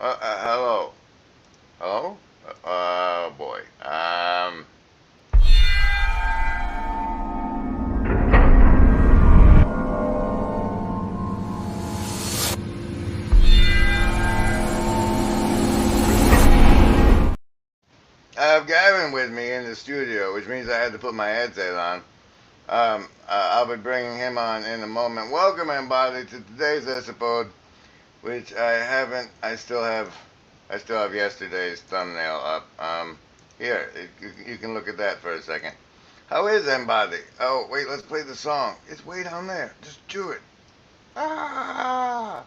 Hello. Hello? Oh boy. I have Gavin with me in the studio, which means I had to put my headset on. I'll be bringing him on in a moment. Welcome, everybody, to today's episode, which I still have yesterday's thumbnail up. Here, you can look at that for a second. How is everybody? Oh, wait, let's play the song. It's way down there. Just do it. Ah!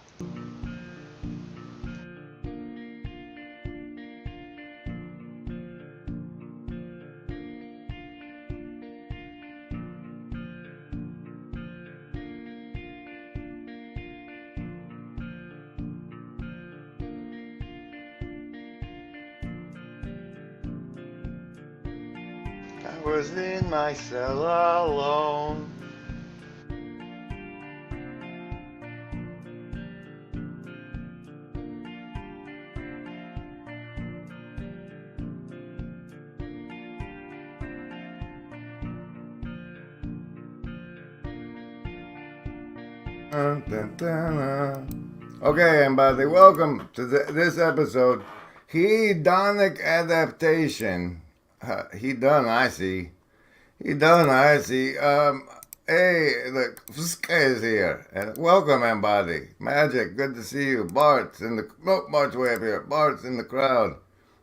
I was in my cell alone. Okay, everybody, welcome to this episode. Hedonic Adaptation. I see. Hey, look, Fuska is here. And welcome, everybody. Magic, good to see you. Bart's in the... Oh, Bart's way up here. Bart's in the crowd.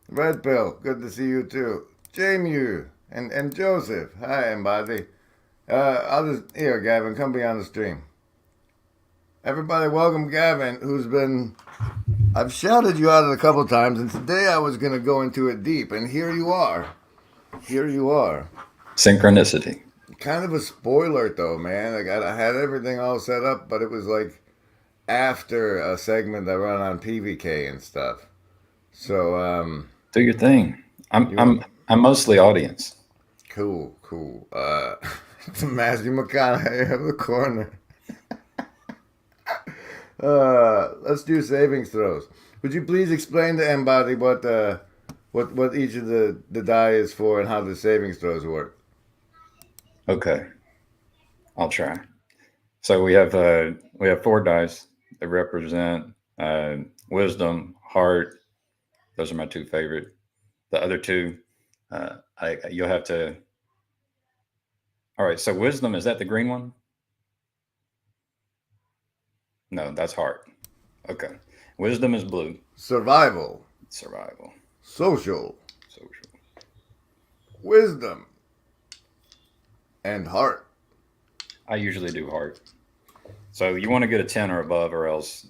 Red Pill, good to see you too. Jamie and Joseph. Hi, everybody. Here, Gavin, come be on the stream. Everybody, welcome Gavin, I've shouted you out a couple times, and today I was going to go into it deep, and here you are. Synchronicity. Kind of a spoiler, though, man. I had everything all set up, but it was like after a segment I run on PVK and stuff. So, do your thing. I'm mostly audience. Cool. It's Matthew McConaughey of the corner. Let's do savings throws. Would you please explain to everybody what each of the die is for and how the savings throws work? Okay, I'll try. So we have 4 dice that represent wisdom, heart. Those are my 2 favorite. The other 2, you'll have to. All right. So wisdom, is that the green one? No, that's heart. Okay. Wisdom is blue. Survival. Social. Wisdom. And heart. I usually do heart. So you want to get a 10 or above, or else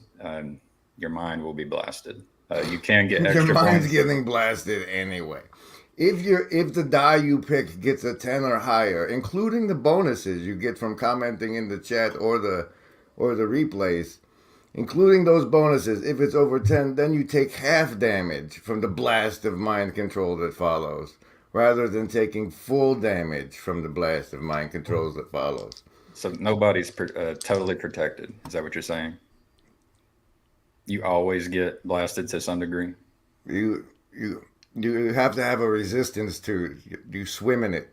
your mind will be blasted. You can get extra. Your mind's getting blasted anyway. If the die you pick gets a 10 or higher, including the bonuses you get from commenting in the chat or the replays, including those bonuses, if it's over 10, then you take half damage from the blast of mind control that follows, rather than taking full damage from the blast of mind controls that follows. So nobody's totally protected. Is that what you're saying? You always get blasted to some degree? You have to have a resistance to you swim in it.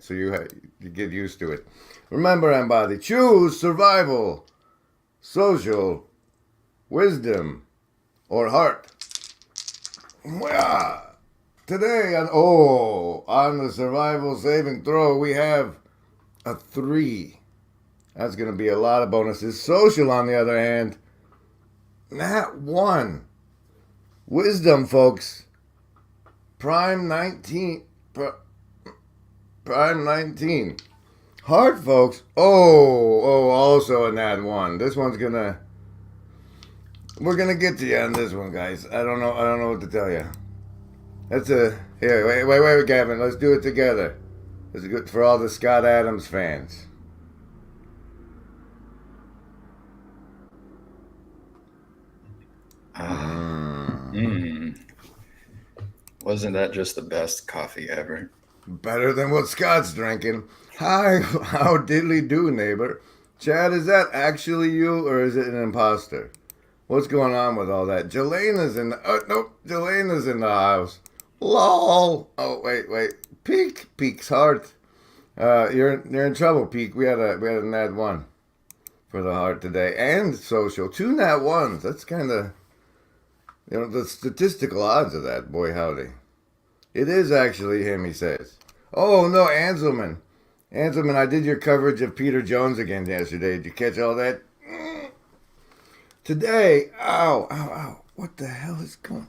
So you get used to it. Remember, everybody, choose survival, social, wisdom, or heart. Today on the survival saving throw, we have a 3. That's going to be a lot of bonuses. Social, on the other hand, not 1. Wisdom, folks. Prime 19. Heart, folks. Also a nat 1. This one's gonna. We're gonna get to you on this one, guys. I don't know what to tell you. Here. Wait, Gavin. Let's do it together. This is good for all the Scott Adams fans. Wasn't that just the best coffee ever? Better than what Scott's drinking. Hi, how diddly do, neighbor. Chad, is that actually you, or is it an imposter? What's going on with all that? Jelena's in the nope, Jelena's in the house. LOL. Oh wait. Peek's heart. You're in trouble, Peek. We had a nat one for the heart today and social. Two nat ones. That's kind of the statistical odds of that. Boy, howdy. It is actually him. He says. Oh no, Anselman. Anselman, I did your coverage of Peter Jones again yesterday. Did you catch all that? Today, ow. What the hell is going?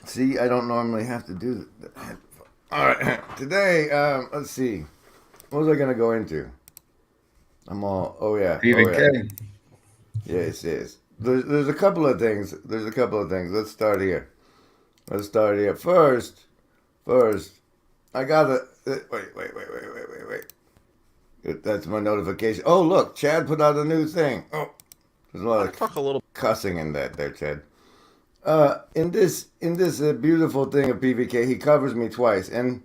See, I don't normally have to do that. All right, today, let's see. What was I gonna go into? Oh yeah. PVK. Yes. There's a couple of things. Let's start here. First, I gotta wait. That's my notification. Oh look, Chad put out a new thing. Oh, there's a lot of talk a little. cussing in that there, Chad. In this beautiful thing of PVK, he covers me twice, and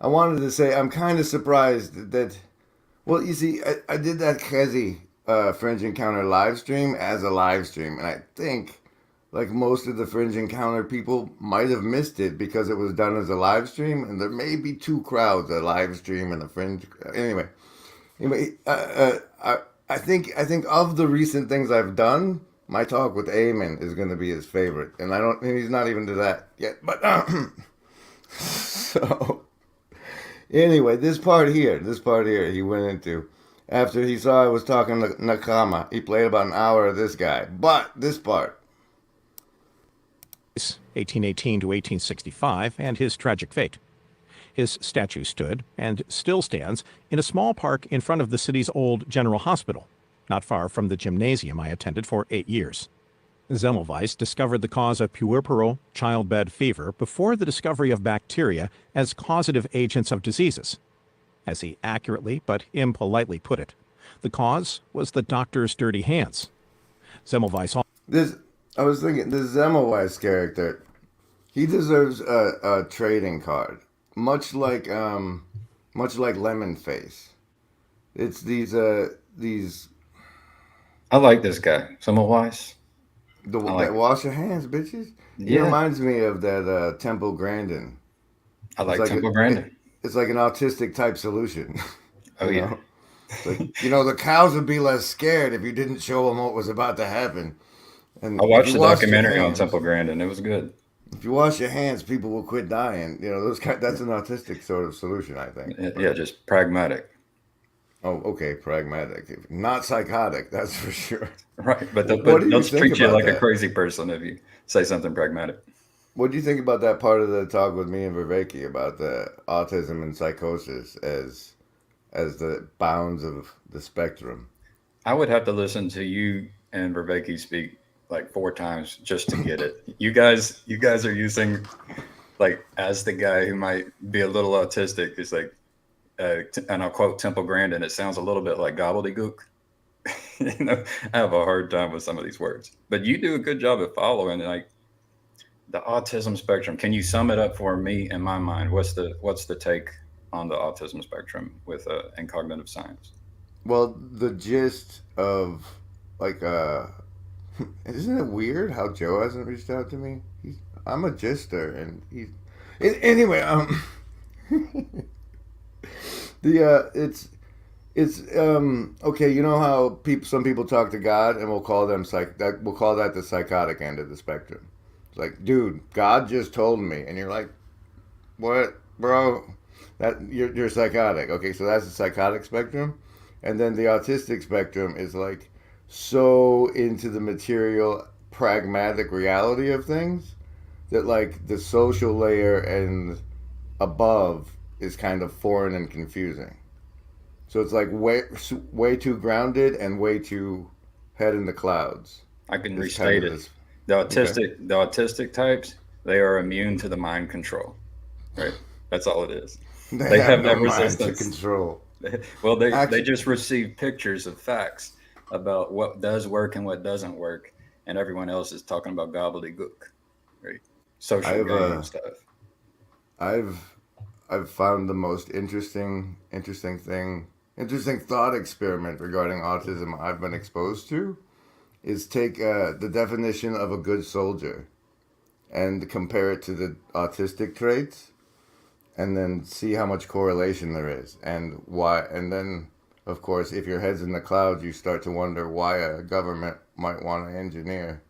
I wanted to say I'm kind of surprised that. Well, you see, I did that Kezi Fringe Encounter live stream as a live stream, and I think, like most of the Fringe Encounter people, might have missed it because it was done as a live stream, and there may be two crowds: a live stream and a Fringe. Anyway, I think of the recent things I've done, my talk with Eamon is going to be his favorite, and he's not even to that yet. But so anyway, this part here, he went into after he saw I was talking to Nakama. He played about an hour of this guy, but this part. 1818 to 1865, and his tragic fate. His statue stood, and still stands, in a small park in front of the city's old general hospital, not far from the gymnasium I attended for 8 years. Semmelweis discovered the cause of puerperal childbed fever before the discovery of bacteria as causative agents of diseases. As he accurately but impolitely put it, the cause was the doctor's dirty hands. Semmelweis I was thinking, this Semmelweis character, he deserves a trading card, much like Lemon Face. It's these. I like this guy. Semmelweis. That wash your hands, bitches. He reminds me of that Temple Grandin. I like Temple Grandin. It's like an autistic type solution. Oh yeah. Like, the cows would be less scared if you didn't show them what was about to happen. And I watched the documentary on Temple Grandin. It was good. If you wash your hands, people will quit dying. That's an autistic sort of solution, I think. Yeah, just pragmatic. Oh, okay, pragmatic, not psychotic. That's for sure. Right, but they'll treat you like a crazy person if you say something pragmatic. What do you think about that part of the talk with me and Viveki about the autism and psychosis as the bounds of the spectrum? I would have to listen to you and Viveki speak like 4 times just to get it. You guys are using, like, as the guy who might be a little autistic, is like, and I'll quote Temple Grandin, it sounds a little bit like gobbledygook. I have a hard time with some of these words, but you do a good job of following, like, the autism spectrum. Can you sum it up for me in my mind? What's the take on the autism spectrum with in cognitive science? Well, the gist of, like, isn't it weird how Joe hasn't reached out to me? I'm a gister, and anyway. It's okay. You know how some people talk to God, and we'll call that the psychotic end of the spectrum. It's like, dude, God just told me, and you're like, what, bro? That you're psychotic. Okay, so that's the psychotic spectrum, and then the autistic spectrum is like so into the material, pragmatic reality of things that, like, the social layer and above is kind of foreign and confusing. So it's like way too grounded and way too head in the clouds. I can restate it. The autistic types, they are immune to the mind control. Right? That's all it is. They have no resistance. Mind to control. Well, they just receive pictures of facts about what does work and what doesn't work, and everyone else is talking about gobbledygook, right? Social game stuff. I've found the most interesting thought experiment regarding autism I've been exposed to is take the definition of a good soldier and compare it to the autistic traits, and then see how much correlation there is and why. And then, of course, if your head's in the clouds, you start to wonder why a government might want to engineer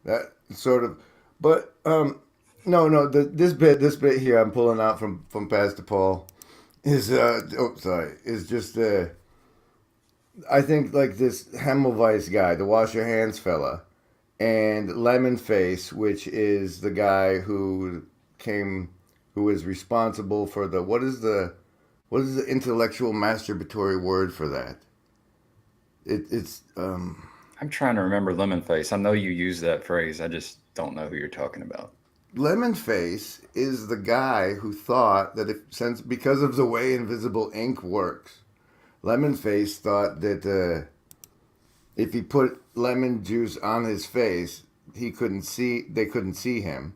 that sort of. But no, this bit here I'm pulling out from Pastor Paul is is just I think like this Hemmelweis guy, the wash your hands fella, and Lemonface, which is the guy who is responsible for the what is the intellectual masturbatory word for that? It's I'm trying to remember Lemonface. I know you use that phrase. I just don't know who you're talking about. Lemonface is the guy who thought that because of the way invisible ink works, Lemonface thought that if he put lemon juice on his face, they couldn't see him,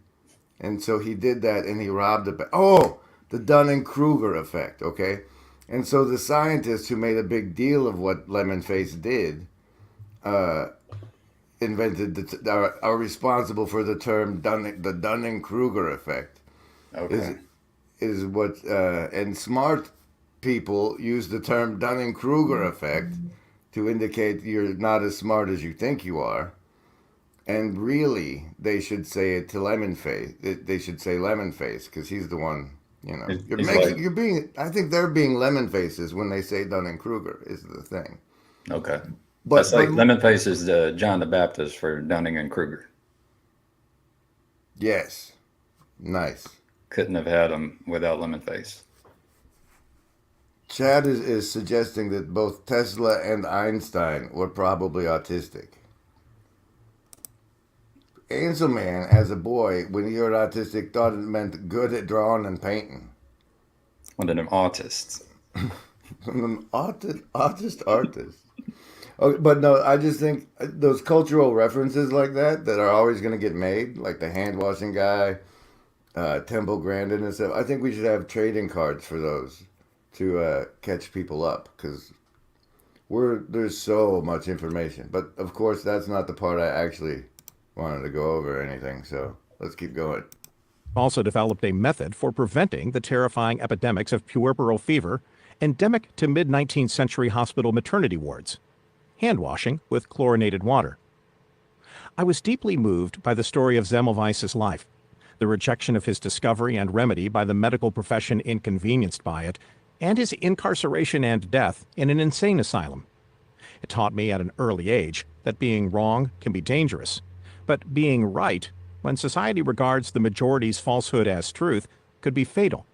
and so he did that, and he robbed a bank. Oh, the Dunning-Kruger effect, okay? And so the scientists who made a big deal of what Lemonface did are responsible for the term the Dunning-Kruger effect. Okay. Is what and smart people use the term Dunning-Kruger effect to indicate you're not as smart as you think you are. And really, they should say it to Lemonface. They should say Lemonface because he's the one. You know, you're being. I think they're being Lemonfaces when they say Dunning-Kruger is the thing. Okay. But That's like Lemonface is the John the Baptist for Dunning and Kruger. Yes, nice. Couldn't have had him without Lemonface. Chad is suggesting that both Tesla and Einstein were probably autistic. Anselman, as a boy, when he heard autistic, thought it meant good at drawing and painting. One of them autists. Artist. Oh, but no, I just think those cultural references like that are always going to get made, like the hand washing guy, Temple Grandin and stuff. I think we should have trading cards for those to catch people up because there's so much information. But of course, that's not the part I actually wanted to go over or anything. So let's keep going. Also developed a method for preventing the terrifying epidemics of puerperal fever, endemic to mid-19th century hospital maternity wards: hand washing with chlorinated water. I was deeply moved by the story of Semmelweis's life, the rejection of his discovery and remedy by the medical profession inconvenienced by it, and his incarceration and death in an insane asylum. It taught me at an early age that being wrong can be dangerous, but being right, when society regards the majority's falsehood as truth, could be fatal.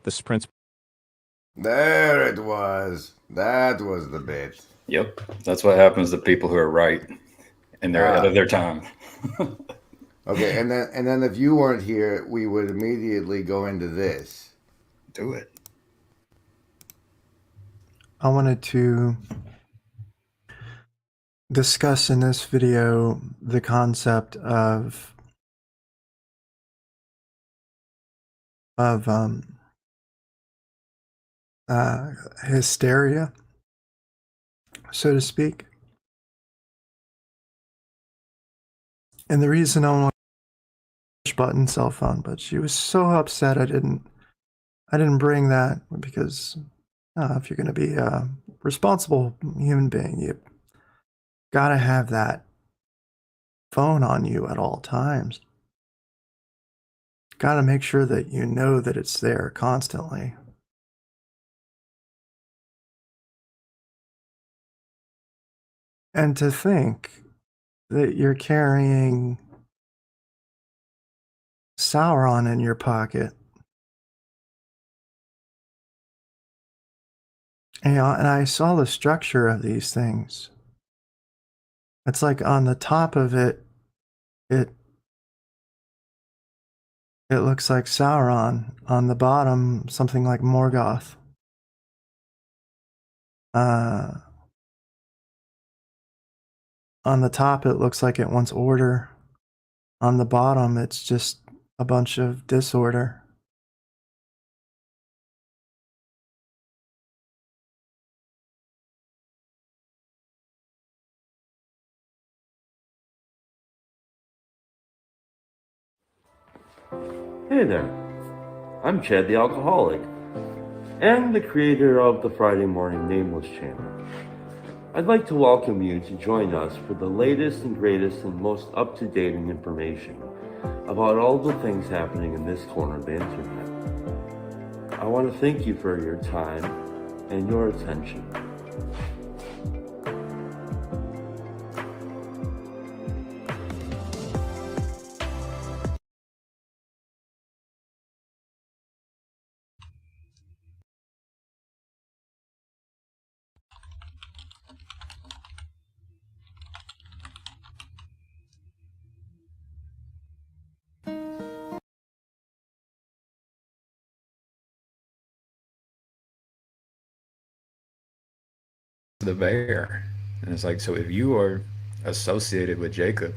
This principle. There it was. That was the bit. Yep. That's what happens to people who are right and they're ahead of their time. Okay, and then if you weren't here, we would immediately go into this. Do it. I wanted to discuss in this video the concept of hysteria, so to speak. And the reason I want push button cell phone, but she was so upset I didn't bring that because if you're going to be a responsible human being, you gotta have that phone on you at all times. Gotta make sure that you know that it's there constantly. And to think that you're carrying Sauron in your pocket. And I saw the structure of these things. It's like on the top of it, it looks like Sauron. On the bottom, something like Morgoth. On the top, it looks like it wants order. On the bottom, it's just a bunch of disorder. Hey there, I'm Chad the Alcoholic, and the creator of the Friday Morning Nameless channel. I'd like to welcome you to join us for the latest and greatest and most up-to-date information about all the things happening in this corner of the internet. I want to thank you for your time and your attention. The bear. And it's like, so if you are associated with Jacob,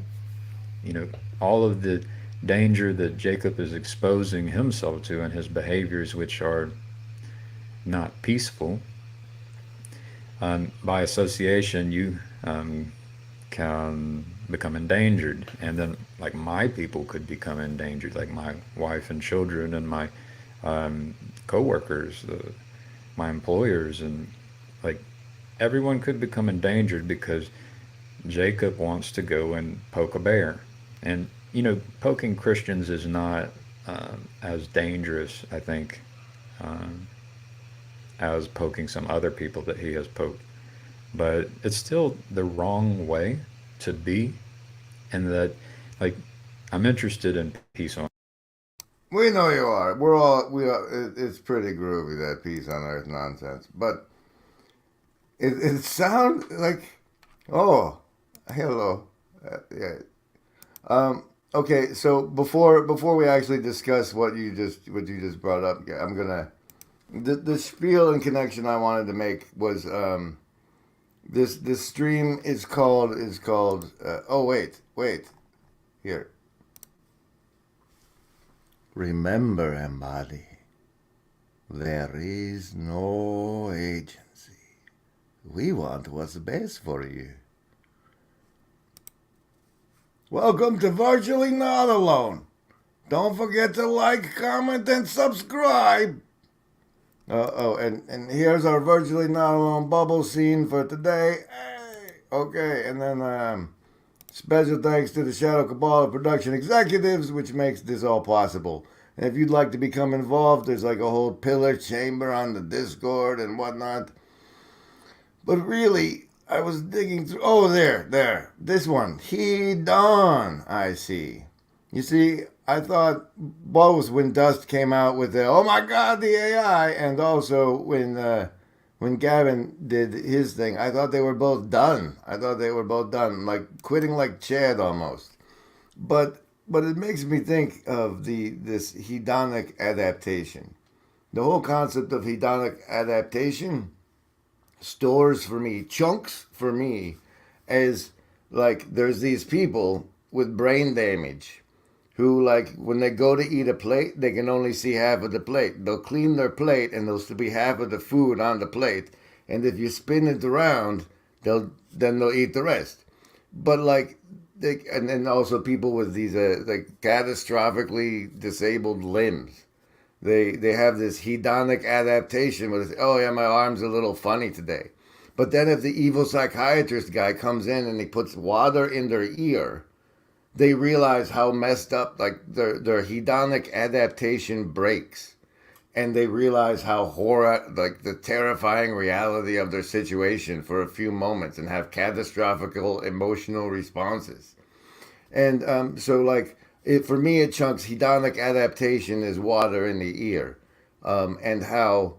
you know, all of the danger that Jacob is exposing himself to and his behaviors, which are not peaceful, by association, you can become endangered. And then, like, my people could become endangered, like my wife and children and my co-workers, my employers, and like everyone could become endangered because Jacob wants to go and poke a bear. And, you know, poking Christians is not as dangerous, I think, as poking some other people that he has poked. But it's still the wrong way to be. And that, like, I'm interested in peace on. We know you are. We are. It's pretty groovy, that peace on earth nonsense. But it sounds like, oh, hello. Yeah. Okay, so before we actually discuss what you just brought up, yeah, I'm gonna the spiel and connection I wanted to make was this stream is called oh wait here. Remember, embody, there is no agency. We want what's best for you. Welcome to Virtually Not Alone. Don't forget to like, comment, and subscribe. And here's our Virtually Not Alone bubble scene for today. Hey, okay, and then special thanks to the Shadow Cabal of production executives, which makes this all possible. And if you'd like to become involved, there's like a whole pillar chamber on the Discord and whatnot. But really, I was digging through. Oh, there. This one. Hedon, I see. You see, I thought both when Dust came out with the, oh my God, the AI, and also when Gavin did his thing, I thought they were both done. Like quitting like Chad almost. But it makes me think of this hedonic adaptation. The whole concept of hedonic adaptation stores for me, chunks for me, as like there's these people with brain damage who, like, when they go to eat a plate, they can only see half of the plate. They'll clean their plate and there'll still be half of the food on the plate. And if you spin it around, they'll eat the rest. But like, and then also people with these like catastrophically disabled limbs. They have this hedonic adaptation where they say, oh yeah, my arm's a little funny today. But then if the evil psychiatrist guy comes in and he puts water in their ear, they realize how messed up, like their hedonic adaptation breaks. And they realize how like the terrifying reality of their situation for a few moments and have catastrophic emotional responses. And so like, for me, it chunks hedonic adaptation is water in the ear. And how,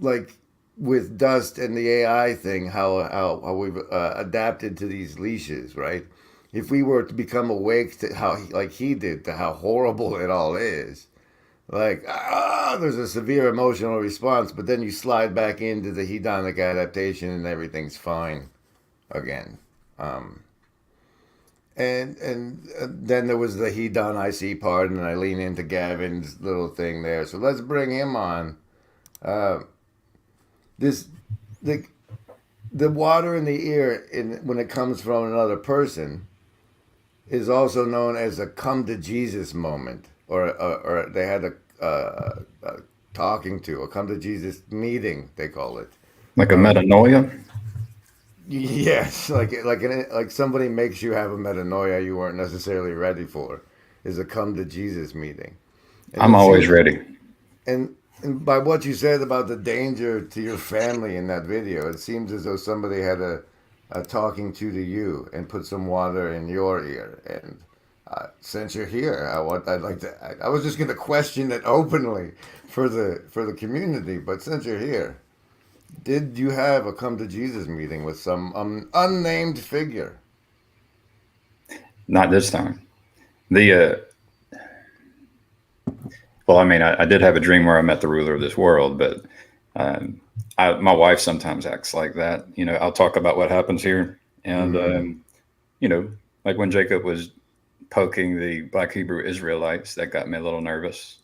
like, with Dust and the AI thing, how we've adapted to these leashes, right? If we were to become awake to how, like he did, to how horrible it all is, like, there's a severe emotional response, but then you slide back into the hedonic adaptation and everything's fine again. And then there was the Hedon I see part, and I lean into Gavin's little thing there. So let's bring him on. The water in the ear when it comes from another person is also known as a come to Jesus moment, or they had a talking to, a come to Jesus meeting, they call it. Like a metanoia. Yes, like somebody makes you have a metanoia you weren't necessarily ready for, is a come to Jesus meeting, and I'm it always seems ready. and by what you said about the danger to your family in that video, it seems as though somebody had a talking to you and put some water in your ear. And since you're here, I'd like to. I was just going to question it openly for the community, but since you're here, did you have a come to Jesus meeting with some unnamed figure? Not this time. The well, I mean, I did have a dream where I met the ruler of this world, but my wife sometimes acts like that. You know, I'll talk about what happens here, and you know, like when Jacob was poking the Black Hebrew Israelites, that got me a little nervous.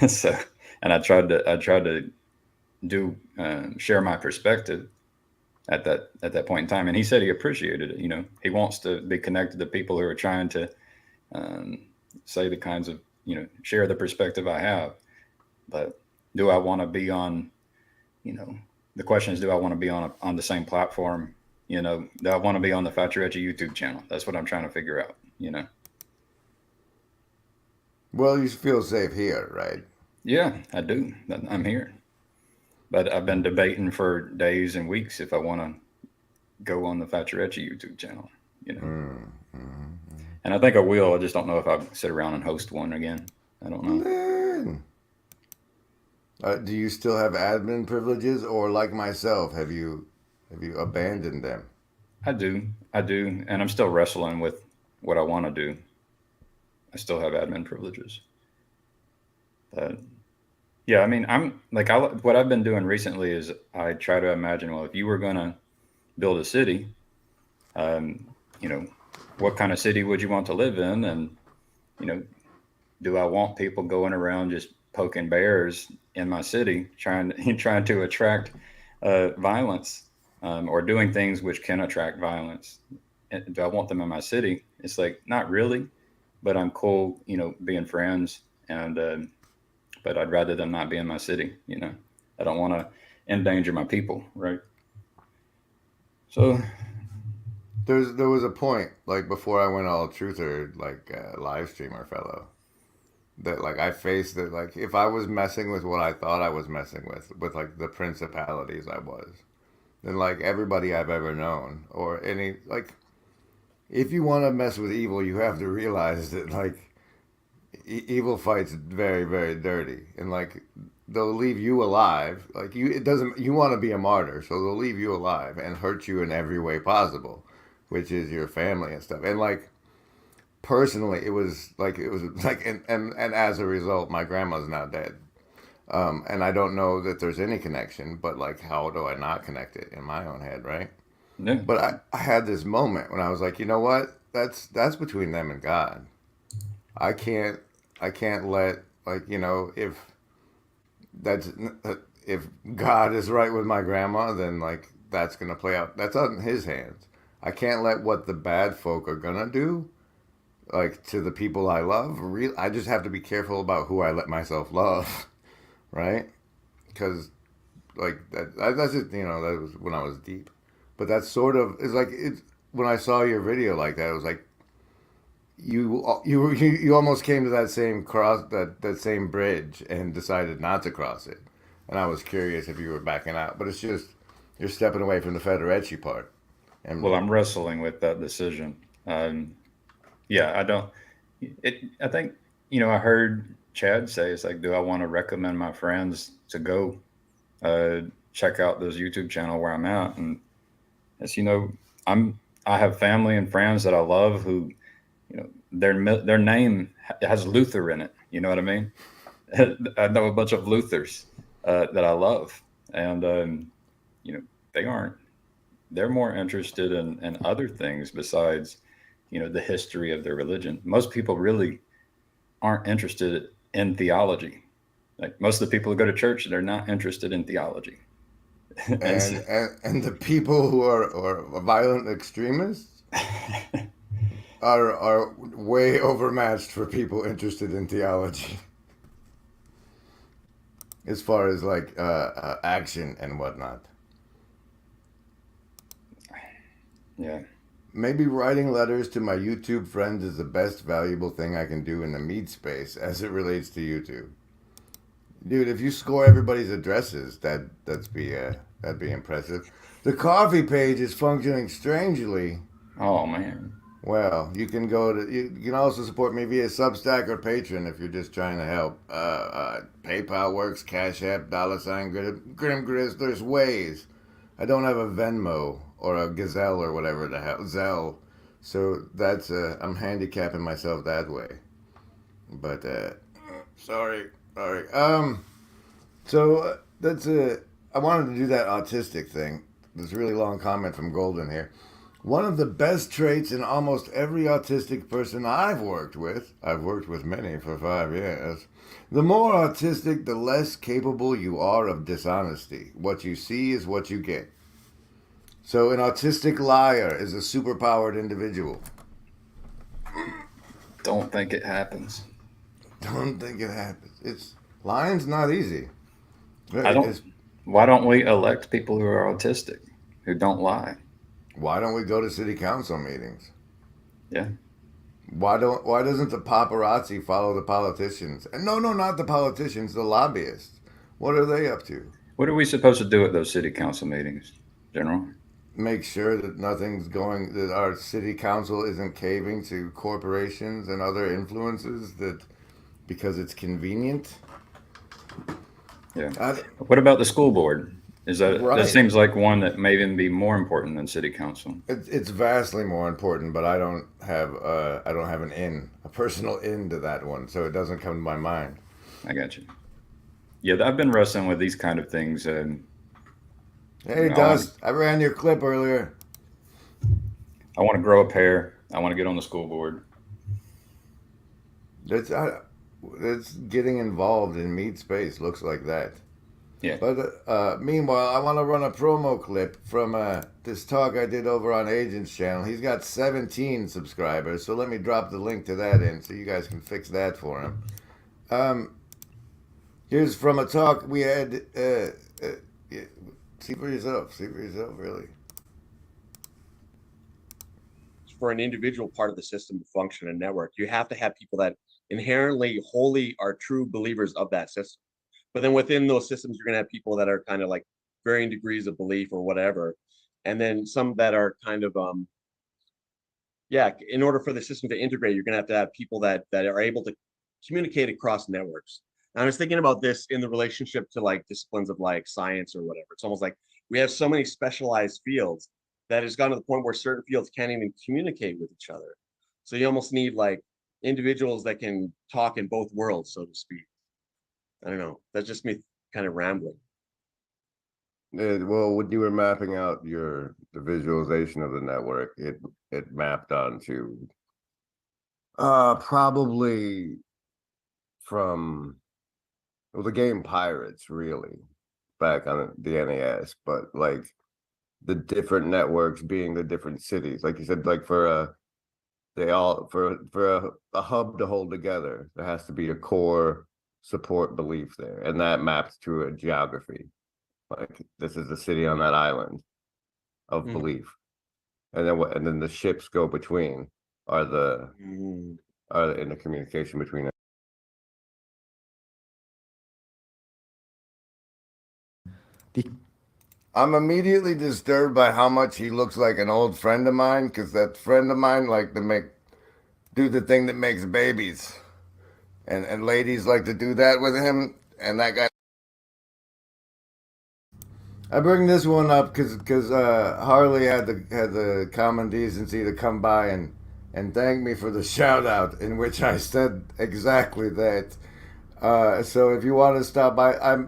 So, and I tried to do share my perspective at that point in time, and he said he appreciated it. You know, he wants to be connected to people who are trying to um, say the kinds of, you know, share the perspective I have. But do I want to be on, you know, the question is, do I want to be on the same platform? You know, do I want to be on the Factoretti YouTube channel? That's what I'm trying to figure out, you know. Well, you feel safe here, right? Yeah, I do. I'm here. But I've been debating for days and weeks if I want to go on the Factoretti YouTube channel, you know. And I think I will. I just don't know if I'll sit around and host one again. I don't know. Man. Do you still have admin privileges, or like myself, have you abandoned them? I do, and I'm still wrestling with what I want to do. I still have admin privileges, but yeah, I mean, what I've been doing recently is I try to imagine, well, if you were gonna build a city, you know, what kind of city would you want to live in, and you know, do I want people going around just poking bears in my city, trying to attract violence, or doing things which can attract violence? And do I want them in my city? It's like, not really, but I'm cool, you know, being friends, and but I'd rather them not be in my city. You know, I don't want to endanger my people, right? So There was a point, like before I went all truther, like live streamer fellow, that like I faced that, like if I was messing with what I thought I was messing with like the principalities I was, then like everybody I've ever known, or any, like, if you want to mess with evil, you have to realize that like evil fights very, very dirty, and like they'll leave you alive. Like it doesn't. You want to be a martyr, so they'll leave you alive and hurt you in every way possible, which is your family and stuff. And like personally, it was like, and as a result, my grandma's now dead. And I don't know that there's any connection, but like, how do I not connect it in my own head, right? yeah, But I had this moment when I was like, you know what? That's between them and God. I can't I can't let, like, you know, that's if God is right with my grandma, then like that's gonna play out. That's on His hands. I can't let what the bad folk are gonna do, like to the people I love. I just have to be careful about who I let myself love, right? Because like that's just, you know, that was when I was deep. But that's sort of, it's like it's when I saw your video like that, it was like you almost came to that same cross, that same bridge, and decided not to cross it. And I was curious if you were backing out, but it's just you're stepping away from the Federecci part. And well, I'm wrestling with that decision. Yeah, I don't. I think, you know, I heard Chad say, it's like, do I want to recommend my friends to go check out this YouTube channel where I'm at? And it's, you know, I have family and friends that I love who, you know, their name has Luther in it. You know what I mean? I know a bunch of Luthers that I love, and you know, they aren't. They're more interested in other things besides, you know, the history of their religion. Most people really aren't interested in theology. Like most of the people who go to church, they're not interested in theology. And and the people who are violent extremists. are way overmatched for people interested in theology, as far as like action and whatnot. Yeah. Maybe writing letters to my YouTube friends is the best valuable thing I can do in the meat space as it relates to YouTube. Dude, if you score everybody's addresses, that'd be impressive. The coffee page is functioning strangely. Oh man. Well, you can also support me via Substack or Patreon if you're just trying to help. PayPal works, Cash App, $, Grim Grizz. There's ways. I don't have a Venmo or a Gazelle or whatever the hell Zelle, so that's I'm handicapping myself that way. But sorry. So that's I wanted to do that autistic thing. This really long comment from Golden here. One of the best traits in almost every autistic person I've worked with many for 5 years, the more autistic, the less capable you are of dishonesty. What you see is what you get. So an autistic liar is a superpowered individual. Don't think it happens. Don't think it happens. Lying's not easy. Why don't we elect people who are autistic, who don't lie? Why don't we go to city council meetings? Yeah. Why doesn't the paparazzi follow the politicians? And no, not the politicians, the lobbyists. What are they up to? What are we supposed to do at those city council meetings, General? Make sure that that our city council isn't caving to corporations and other influences because it's convenient. Yeah. What about the school board? That seems like one that may even be more important than city council. It's vastly more important, but I don't have a personal in to that one, so it doesn't come to my mind. I got you. Yeah, I've been wrestling with these kind of things. Hey, Dust, I ran your clip earlier. I want to grow a pair. I want to get on the school board. That's getting involved in meat space. Looks like that. Yeah. But meanwhile, I want to run a promo clip from this talk I did over on Agent's channel. He's got 17 subscribers, so let me drop the link to that in so you guys can fix that for him. Here's from a talk we had. See for yourself, really. For an individual part of the system to function and network, you have to have people that inherently, wholly are true believers of that system. But then within those systems, you're going to have people that are kind of like varying degrees of belief or whatever. And then some that are kind of, in order for the system to integrate, you're going to have people that are able to communicate across networks. And I was thinking about this in the relationship to like disciplines of like science or whatever. It's almost like we have so many specialized fields that has gone to the point where certain fields can't even communicate with each other. So you almost need like individuals that can talk in both worlds, so to speak. I don't know. That's just me kind of rambling. Well, when you were mapping out the visualization of the network, it mapped onto probably from the game Pirates, really, back on the NES, but like the different networks being the different cities, like you said, like for a hub to hold together, there has to be a core support belief there, and that maps to a geography. Like this is the city on that island of belief, and then the ships go between are in the communication between them. I'm immediately disturbed by how much he looks like an old friend of mine, because that friend of mine like to do the thing that makes babies, and ladies like to do that with him, and that guy. I bring this one up because Harley had the common decency to come by and thank me for the shout out in which I said exactly that. So if you want to stop by,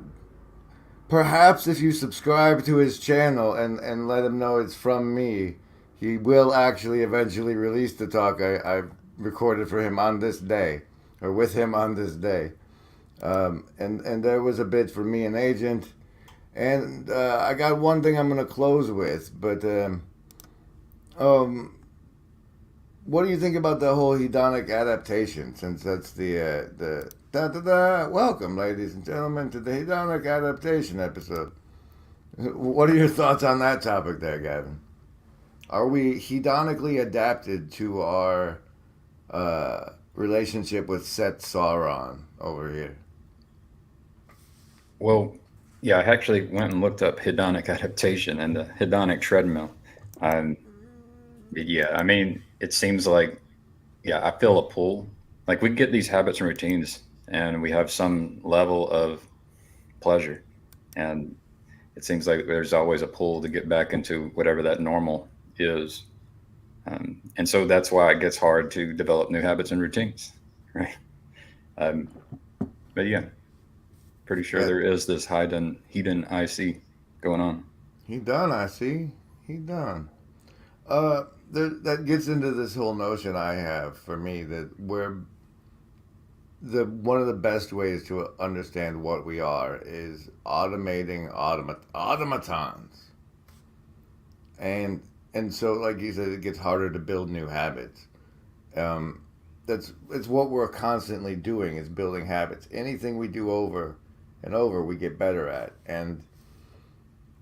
perhaps if you subscribe to his channel and let him know it's from me, he will actually eventually release the talk I recorded for him on this day, or with him on this day. And there was a bit for me and Agent. And I got one thing I'm going to close with, but what do you think about the whole hedonic adaptation? Since that's the da da da. Welcome, ladies and gentlemen, to the hedonic adaptation episode. What are your thoughts on that topic, there, Gavin? Are we hedonically adapted to our relationship with Set Sauron over here? Well, yeah, I actually went and looked up hedonic adaptation and the hedonic treadmill. Um, yeah, I mean, it seems like, yeah, I feel a pull. Like we get these habits and routines, and we have some level of pleasure, and it seems like there's always a pull to get back into whatever that normal is. And so that's why it gets hard to develop new habits and routines, right? Um, but yeah, pretty sure Yeah. there is this hidden IC going on. He done, I see. He done. That gets into this whole notion I have for me that we're the one of the best ways to understand what we are is automating automatons, and so like you said, it gets harder to build new habits. Um, that's it's what we're constantly doing is building habits. Anything we do over and over, we get better at, and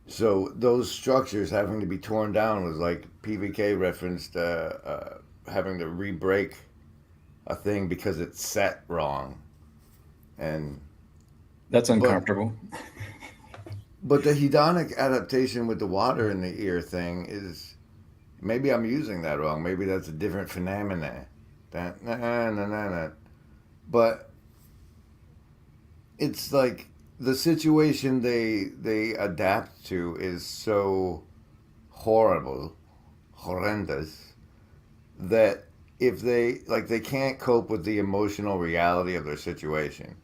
so those structures having to be torn down was like PVK referenced having to re-break a thing because it's set wrong, and That's but uncomfortable. but the hedonic adaptation with the water in the ear thing is maybe I'm using that wrong. Maybe that's a different phenomenon. That nah. But it's like the situation they adapt to is so horrendous that if they can't cope with the emotional reality of their situation,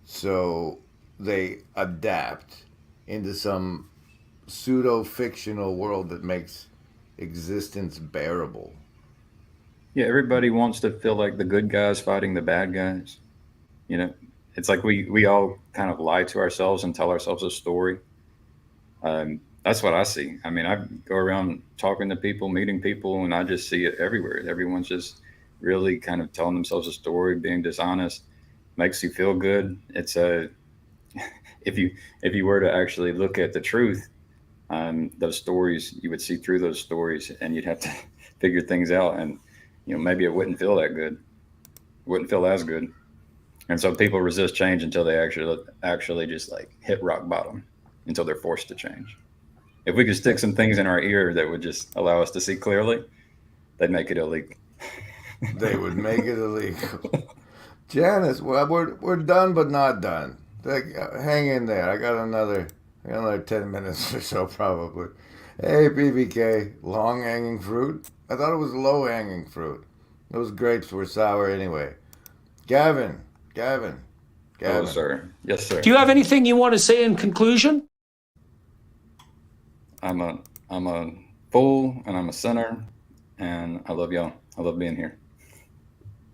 so they adapt into some pseudo fictional world that makes existence bearable. Yeah, everybody wants to feel like the good guys fighting the bad guys. You know, it's like we all kind of lie to ourselves and tell ourselves a story. That's what I see. I mean, I go around talking to people, meeting people, and I just see it everywhere. Everyone's just really kind of telling themselves a story, being dishonest, makes you feel good. It's a if you were to actually look at the truth, those stories, you would see through those stories, and you'd have to figure things out, and maybe it wouldn't feel that good, wouldn't feel as good. And so people resist change until they actually just like hit rock bottom, until they're forced to change. If we could stick some things in our ear that would just allow us to see clearly, they'd make it illegal. They would make it illegal. Janice, well, we're done but not done. Hang in there. I got another 10 minutes or so probably. Hey PBK, long hanging fruit. I thought it was low hanging fruit. Those grapes were sour anyway. Gavin, Gavin, Hello, Gavin. sir. Yes, sir. Do you have anything you want to say in conclusion? I'm a fool and I'm a sinner, and I love y'all. I love being here.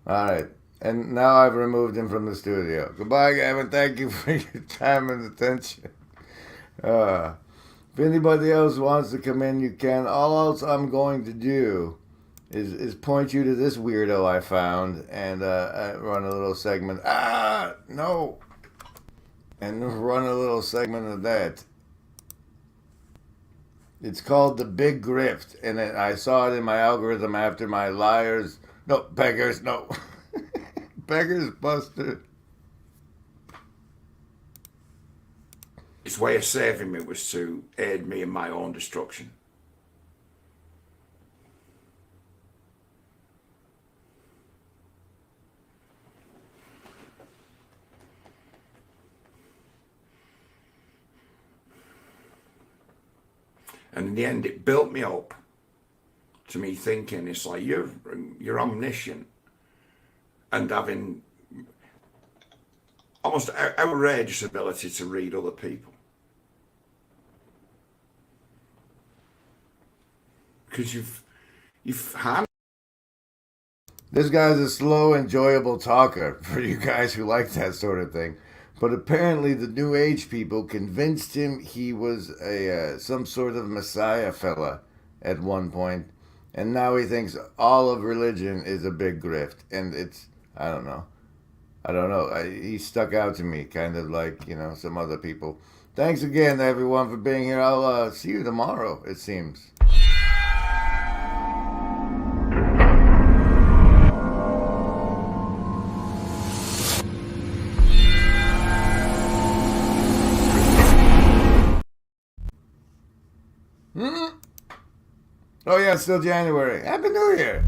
All right. And now I've removed him from the studio. Goodbye, Gavin. Thank you for your time and attention. If anybody else wants to come in, you can. All else I'm going to do is point you to this weirdo I found and run a little segment. No. And run a little segment of that. It's called The Big Grift, and I saw it in my algorithm after my beggars, no. Beggars busted. His way of saving me was to aid me in my own destruction. And in the end, it built me up to me thinking, it's like, you're omniscient and having almost outrageous ability to read other people. Because you've handled. This guy's a slow, enjoyable talker for you guys who like that sort of thing. But apparently the New Age people convinced him he was some sort of Messiah fella at one point. And now he thinks all of religion is a big grift. And it's, I don't know. He stuck out to me, kind of like, some other people. Thanks again, everyone, for being here. I'll see you tomorrow, it seems. Oh, yeah, it's still January. Happy New Year.